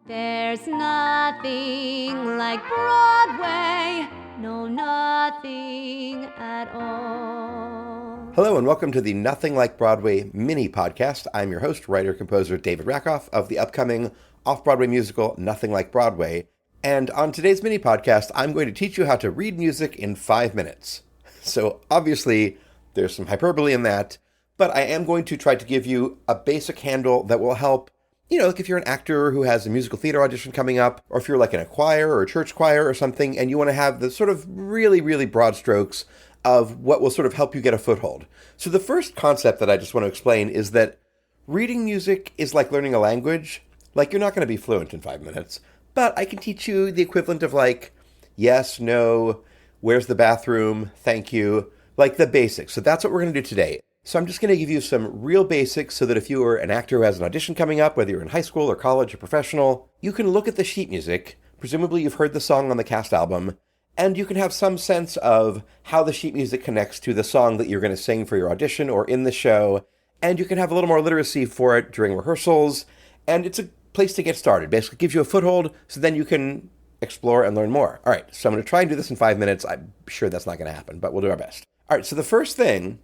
There's nothing like Broadway, no, nothing at all. Hello and welcome to the Nothing Like Broadway mini podcast. I'm your host, writer-composer David Rackoff of the upcoming off-Broadway musical Nothing Like Broadway. And on today's mini podcast, I'm going to teach you how to read music in 5 minutes. So obviously, there's some hyperbole in that, but I am going to try to give you a basic handle that will help. Like if you're an actor who has a musical theater audition coming up, or if you're like in a choir or a church choir or something, and you want to have the sort of really, really broad strokes of what will sort of help you get a foothold. So the first concept that I just want to explain is that reading music is like learning a language. Like, you're not going to be fluent in 5 minutes, but I can teach you the equivalent of like, yes, no, where's the bathroom, thank you, like the basics. So that's what we're going to do today. So I'm just going to give you some real basics so that if you are an actor who has an audition coming up, whether you're in high school or college or professional, you can look at the sheet music. Presumably you've heard the song on the cast album, and you can have some sense of how the sheet music connects to the song that you're going to sing for your audition or in the show, and you can have a little more literacy for it during rehearsals, and it's a place to get started. Basically gives you a foothold so then you can explore and learn more. All right, so I'm going to try and do this in 5 minutes. I'm sure that's not going to happen, but we'll do our best. All right, so the first thing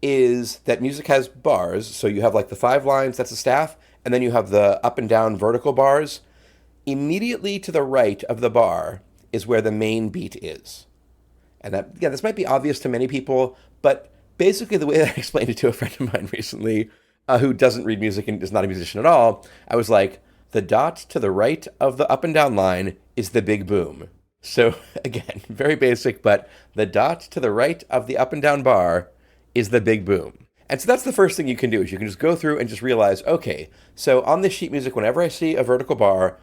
is that music has bars. So you have like the 5 lines, that's the staff, and then you have the up and down vertical bars. Immediately to the right of the bar is where the main beat is. And this might be obvious to many people, but basically the way that I explained it to a friend of mine recently, who doesn't read music and is not a musician at all, I was like, the dot to the right of the up and down line is the big boom. So again, very basic, but the dot to the right of the up and down bar is the big boom. And so that's the first thing you can do, is you can just go through and just realize, okay, so on this sheet music, whenever I see a vertical bar,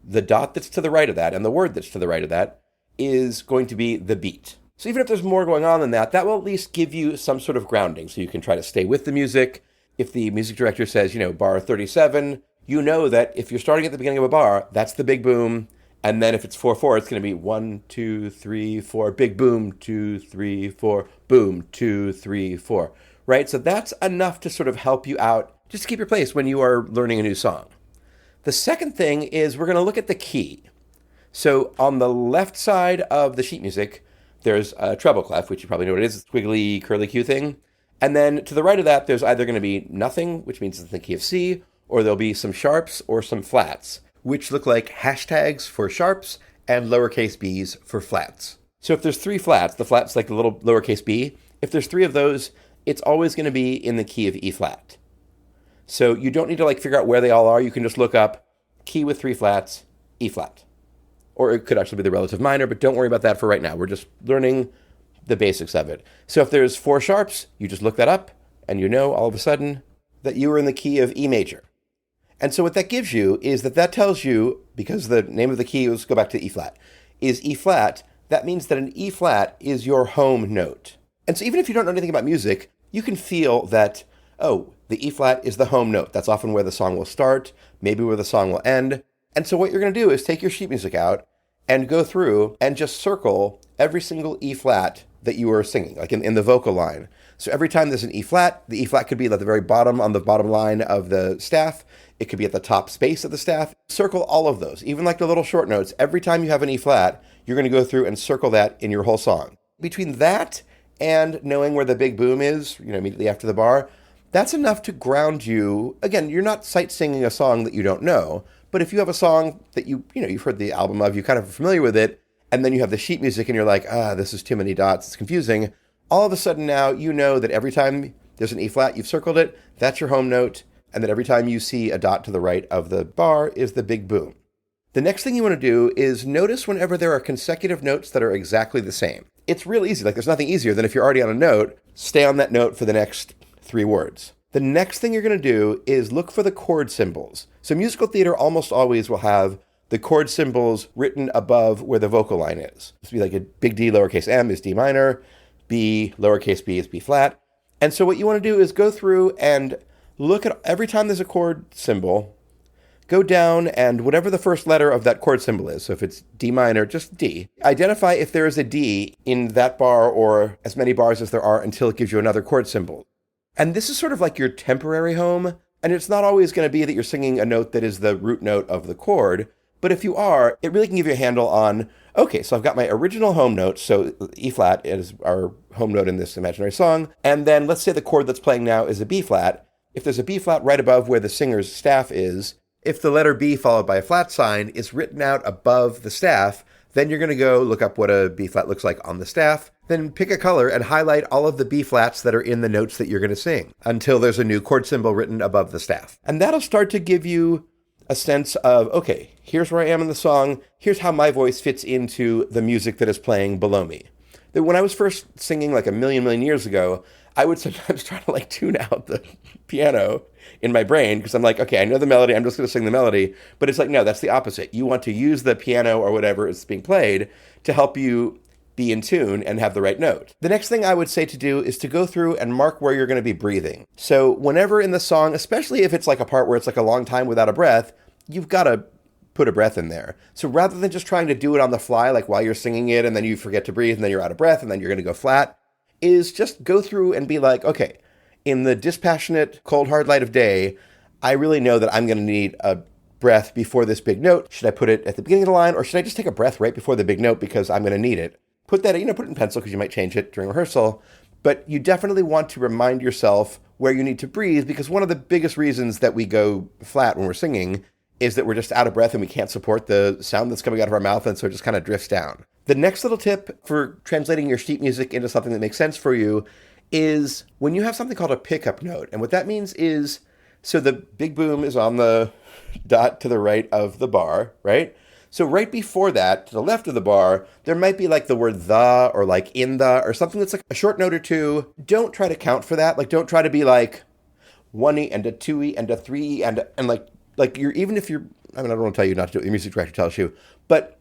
the dot that's to the right of that and the word that's to the right of that is going to be the beat. So even if there's more going on than that, that will at least give you some sort of grounding, so you can try to stay with the music. If the music director says, bar 37, you know that if you're starting at the beginning of a bar, that's the big boom. And then if it's 4/4, it's going to be 1, 2, 3, 4, big boom, 2, 3, 4, boom, 2, 3, 4, right? So that's enough to sort of help you out, just to keep your place when you are learning a new song. The second thing is we're going to look at the key. So on the left side of the sheet music, there's a treble clef, which you probably know what it is, a squiggly curly Q thing. And then to the right of that, there's either going to be nothing, which means it's the key of C, or there'll be some sharps or some flats, which look like hashtags for sharps and lowercase b's for flats. So if there's 3 flats, the flat's like the little lowercase b, if there's 3 of those, it's always going to be in the key of E flat. So you don't need to figure out where they all are. You can just look up key with 3 flats, E flat. Or it could actually be the relative minor, but don't worry about that for right now. We're just learning the basics of it. So if there's 4 sharps, you just look that up, and you know all of a sudden that you are in the key of E major. And so what that gives you is that tells you, because the name of the key, let's go back to E flat, is E flat. That means that an E flat is your home note. And so even if you don't know anything about music, you can feel that, oh, the E flat is the home note. That's often where the song will start, maybe where the song will end. And so what you're going to do is take your sheet music out and go through and just circle every single E flat that you are singing, like in the vocal line. So every time there's an E flat, the E flat could be at the very bottom on the bottom line of the staff. It could be at the top space of the staff. Circle all of those, even like the little short notes. Every time you have an E flat, you're going to go through and circle that in your whole song. Between that and knowing where the big boom is, immediately after the bar, that's enough to ground you. Again, you're not sight singing a song that you don't know, but if you have a song that you've heard the album of, you kind of are familiar with it, and then you have the sheet music and you're like, this is too many dots, it's confusing. All of a sudden now you know that every time there's an E flat, you've circled it, that's your home note, and that every time you see a dot to the right of the bar is the big boom. The next thing you want to do is notice whenever there are consecutive notes that are exactly the same. It's real easy. There's nothing easier than if you're already on a note, stay on that note for the next 3 words. The next thing you're going to do is look for the chord symbols. So musical theater almost always will have the chord symbols written above where the vocal line is. This would be like a big D lowercase m is D minor, B lowercase b is B flat. And so what you want to do is go through and look at every time there's a chord symbol, go down and whatever the first letter of that chord symbol is, so if it's D minor, just D, identify if there is a D in that bar or as many bars as there are until it gives you another chord symbol. And this is sort of like your temporary home, and it's not always going to be that you're singing a note that is the root note of the chord. But if you are, it really can give you a handle on, okay, so I've got my original home note, so E flat is our home note in this imaginary song, and then let's say the chord that's playing now is a B flat. If there's a B flat right above where the singer's staff is, if the letter B followed by a flat sign is written out above the staff, then you're going to go look up what a B flat looks like on the staff, then pick a color and highlight all of the B flats that are in the notes that you're going to sing until there's a new chord symbol written above the staff. And that'll start to give you a sense of, okay, here's where I am in the song, here's how my voice fits into the music that is playing below me. When I was first singing like a million years ago, I would sometimes try to like tune out the piano in my brain because I'm like, okay, I know the melody, I'm just going to sing the melody. But it's like, no, that's the opposite. You want to use the piano or whatever is being played to help you be in tune and have the right note. The next thing I would say to do is to go through and mark where you're going to be breathing. So whenever in the song, especially if it's like a part where it's like a long time without a breath, you've got to put a breath in there. So rather than just trying to do it on the fly, like while you're singing it and then you forget to breathe and then you're out of breath and then you're going to go flat, is just go through and be like, okay, in the dispassionate, cold, hard light of day, I really know that I'm going to need a breath before this big note. Should I put it at the beginning of the line or should I just take a breath right before the big note because I'm going to need it? Put that, put it in pencil because you might change it during rehearsal, but you definitely want to remind yourself where you need to breathe because one of the biggest reasons that we go flat when we're singing is that we're just out of breath and we can't support the sound that's coming out of our mouth, and so it just kind of drifts down. The next little tip for translating your sheet music into something that makes sense for you is when you have something called a pickup note. And what that means is, so the big boom is on the dot to the right of the bar, right? So right before that, to the left of the bar, there might be like the word the or like in the or something that's like a short note or two. Don't try to count for that. Like don't try to be like 1E and a 2E and a 3E and like you're, even if you're, I don't want to tell you not to do what your music director tells you, but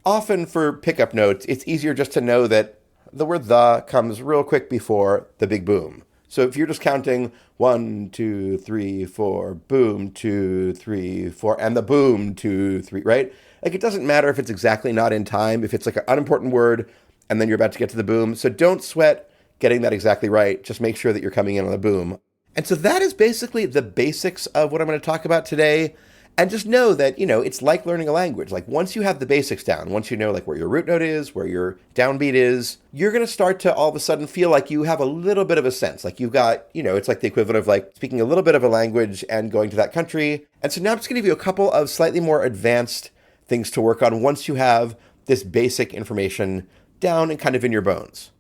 often for pickup notes, it's easier just to know that the word the comes real quick before the big boom. So if you're just counting 1, 2, 3, 4, boom, 2, 3, 4, and the boom, 2, 3, right? Like it doesn't matter if it's exactly not in time, if it's like an unimportant word and then you're about to get to the boom. So don't sweat getting that exactly right. Just make sure that you're coming in on the boom. And so that is basically the basics of what I'm going to talk about today. And just know that, it's like learning a language. Like once you have the basics down, once you know like where your root note is, where your downbeat is, you're going to start to all of a sudden feel like you have a little bit of a sense. Like you've got, it's like the equivalent of like speaking a little bit of a language and going to that country. And so now I'm just going to give you a couple of slightly more advanced things to work on once you have this basic information down and kind of in your bones.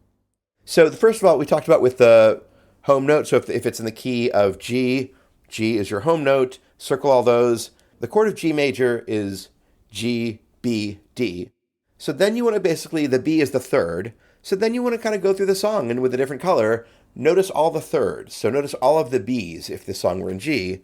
So first of all, we talked about with the home note. So if it's in the key of G, G is your home note. Circle all those. The chord of G major is G, B, D. So then you want to basically, the B is the third. So then you want to kind of go through the song and with a different color, notice all the thirds. So notice all of the Bs if this song were in G.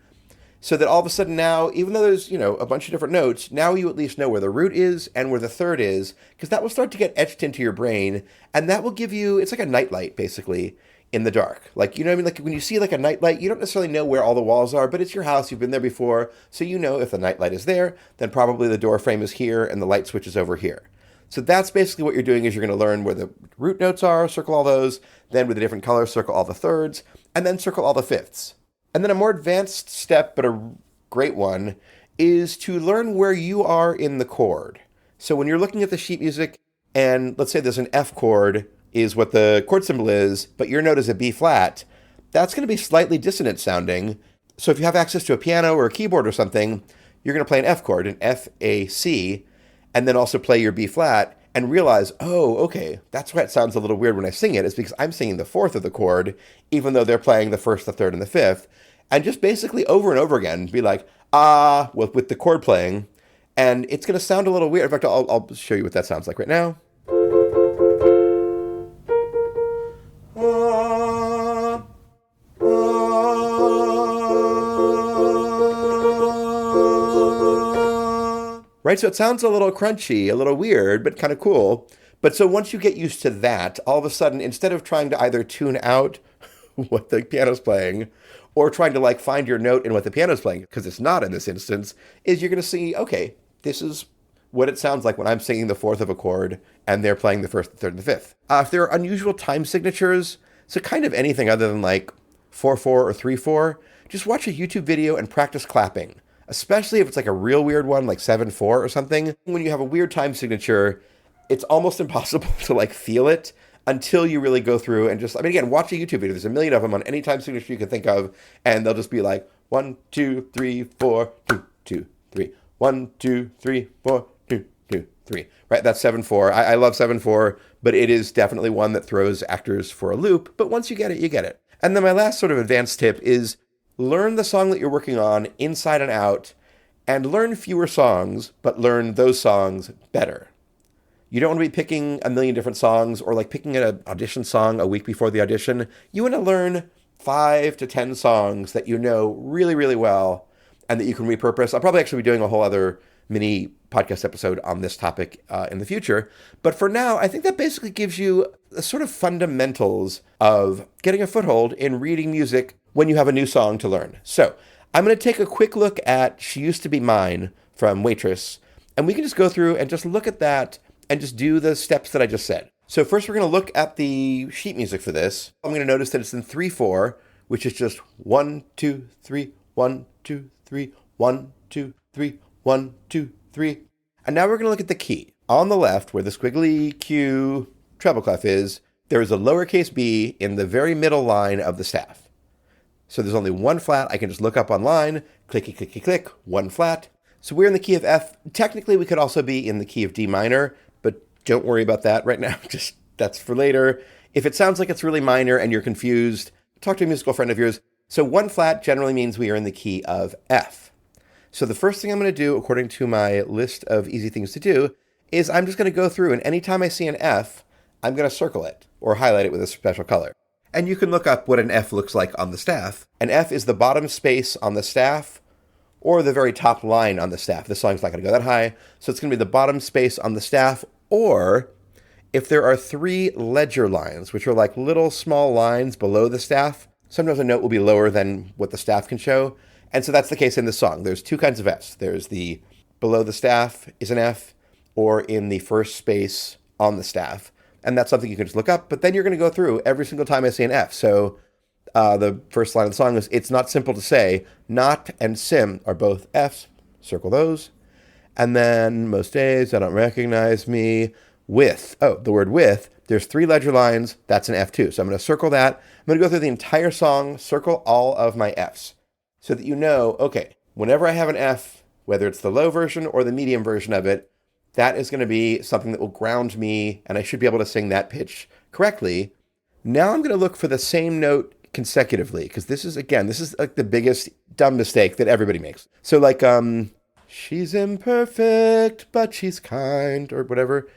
So that all of a sudden now, even though there's, a bunch of different notes, now you at least know where the root is and where the third is, because that will start to get etched into your brain. And that will give you, it's like a nightlight basically, in the dark. Like, you know what I mean? Like when you see like a nightlight, you don't necessarily know where all the walls are, but it's your house. You've been there before. So you know if the nightlight is there, then probably the door frame is here and the light switch is over here. So that's basically what you're doing is you're going to learn where the root notes are, circle all those, then with a different color, circle all the thirds, and then circle all the fifths. And then a more advanced step, but a great one, is to learn where you are in the chord. So when you're looking at the sheet music and let's say there's an F chord, is what the chord symbol is, but your note is a B flat, that's going to be slightly dissonant sounding. So if you have access to a piano or a keyboard or something, you're going to play an F chord, an F, A, C, and then also play your B flat and realize, oh, okay, that's why it sounds a little weird when I sing it. It's because I'm singing the fourth of the chord, even though they're playing the first, the third, and the fifth. And just basically over and over again, be like, with the chord playing. And it's going to sound a little weird. In fact, I'll show you what that sounds like right now. Right, so it sounds a little crunchy, a little weird, but kind of cool. But so once you get used to that, all of a sudden, instead of trying to either tune out what the piano's playing or trying to like find your note in what the piano's playing, because it's not in this instance, is you're going to see, okay, this is what it sounds like when I'm singing the fourth of a chord and they're playing the first, the third, and the fifth. If there are unusual time signatures, so kind of anything other than like 4/4 or 3/4, just watch a YouTube video and practice clapping. especially if it's like a real weird one, like 7/4 or something. When you have a weird time signature, it's almost impossible to like feel it until you really go through and just, I mean, again, watch a YouTube video. There's a million of them on any time signature you can think of, and they'll just be like 1, 2, 3, 4, 2, 2, 3, 1, 2, 3, 4, 2, 2, 3. Right? That's 7/4. I love 7/4, but it is definitely one that throws actors for a loop. But once you get it, you get it. And then my last sort of advanced tip is learn the song that you're working on inside and out, and learn fewer songs, but learn those songs better. You don't want to be picking a million different songs or like picking an audition song a week before the audition. You want to learn 5 to 10 songs that you know really, really well and that you can repurpose. I'll probably actually be doing a whole other mini podcast episode on this topic in the future. But for now, I think that basically gives you the sort of fundamentals of getting a foothold in reading music when you have a new song to learn. So I'm going to take a quick look at She Used to Be Mine from Waitress, and we can just go through and just look at that and just do the steps that I just said. So first we're going to look at the sheet music for this. I'm going to notice that it's in 3/4, which is just 1, 2, 3, 1, 2, 3, 1, 2, 3, 1, 2, 3. And now we're going to look at the key. On the left, where the squiggly Q treble clef is, there is a lowercase b in the very middle line of the staff. So there's only one flat. I can just look up online, clicky, clicky, click, one flat. So we're in the key of F. Technically, we could also be in the key of D minor, but don't worry about that right now. Just that's for later. If it sounds like it's really minor and you're confused, talk to a musical friend of yours. So one flat generally means we are in the key of F. So the first thing I'm going to do, according to my list of easy things to do, is I'm just going to go through, and anytime I see an F, I'm going to circle it or highlight it with a special color. And you can look up what an F looks like on the staff. An F is the bottom space on the staff or the very top line on the staff. The song's not going to go that high, so it's going to be the bottom space on the staff, or if there are 3 ledger lines, which are like little small lines below the staff, sometimes a note will be lower than what the staff can show. And so that's the case in this song. There's 2 kinds of Fs. There's the below the staff is an F, or in the first space on the staff. And that's something you can just look up, but then you're going to go through every single time I see an F. So the first line of the song is, it's not simple to say. Not and sim are both Fs. Circle those. And then most days I don't recognize me. With, the word with, there's 3 ledger lines. That's an F too. So I'm going to circle that. I'm going to go through the entire song, circle all of my Fs so that you know, okay, whenever I have an F, whether it's the low version or the medium version of it, that is going to be something that will ground me and I should be able to sing that pitch correctly. Now I'm going to look for the same note consecutively, because this is like the biggest dumb mistake that everybody makes. So like, she's imperfect, but she's kind, or whatever.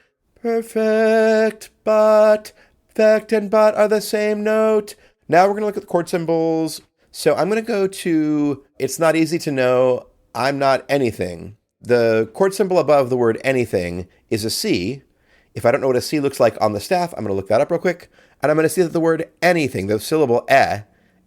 Perfect, but, fact and but are the same note. Now we're going to look at the chord symbols. So I'm going to go to, it's not easy to know, I'm not anything. The chord symbol above the word anything is a C. If I don't know what a C looks like on the staff, I'm going to look that up real quick. And I'm going to see that the word anything, the syllable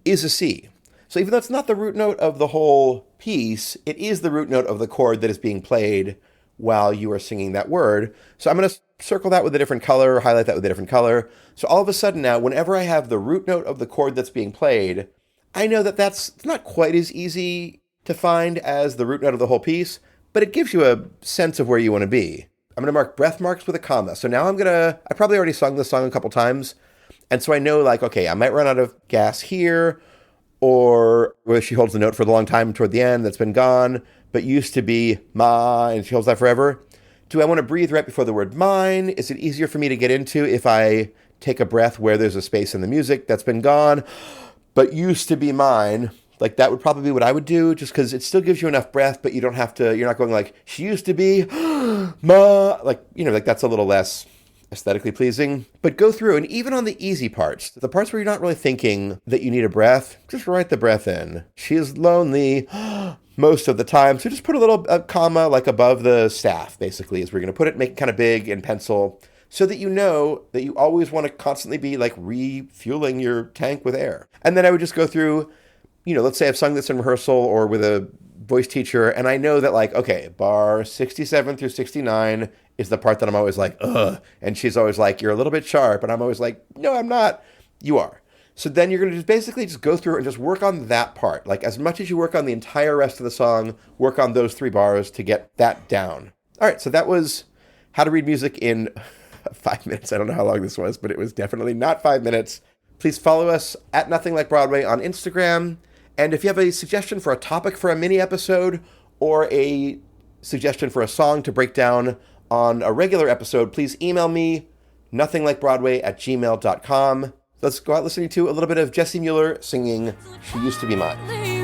is a C. So even though it's not the root note of the whole piece, it is the root note of the chord that is being played while you are singing that word. So I'm going to circle that with a different color, or highlight that with a different color. So all of a sudden now, whenever I have the root note of the chord that's being played, I know that it's not quite as easy to find as the root note of the whole piece, but it gives you a sense of where you want to be. I'm going to mark breath marks with a comma. So now I probably already sung this song a couple times. And so I know, like, okay, I might run out of gas here, or where she holds the note for a long time toward the end that's been gone, but used to be ma, and she holds that forever. Do I want to breathe right before the word mine? Is it easier for me to get into if I take a breath where there's a space in the music that's been gone, but used to be mine? Like, that would probably be what I would do, just because it still gives you enough breath, but you don't have to, you're not going like, she used to be ma, like, like that's a little less aesthetically pleasing. But go through, and even on the easy parts, the parts where you're not really thinking that you need a breath, just write the breath in. She is lonely most of the time. So just put a little comma like above the staff, basically, is where you're going to put it, make it kind of big in pencil, so that you know that you always want to constantly be like refueling your tank with air. And then I would just go through, let's say I've sung this in rehearsal or with a voice teacher, and I know that, like, okay, bar 67 through 69 is the part that I'm always like, ugh. And she's always like, you're a little bit sharp. And I'm always like, no, I'm not. You are. So then you're going to just basically just go through and just work on that part. Like as much as you work on the entire rest of the song, work on those 3 bars to get that down. All right, so that was how to read music in 5 minutes. I don't know how long this was, but it was definitely not 5 minutes. Please follow us at Nothing Like Broadway on Instagram. And if you have a suggestion for a topic for a mini episode or a suggestion for a song to break down on a regular episode, please email me, nothinglikeBroadway@gmail.com. Let's go out listening to a little bit of Jessie Mueller singing She Used to Be Mine.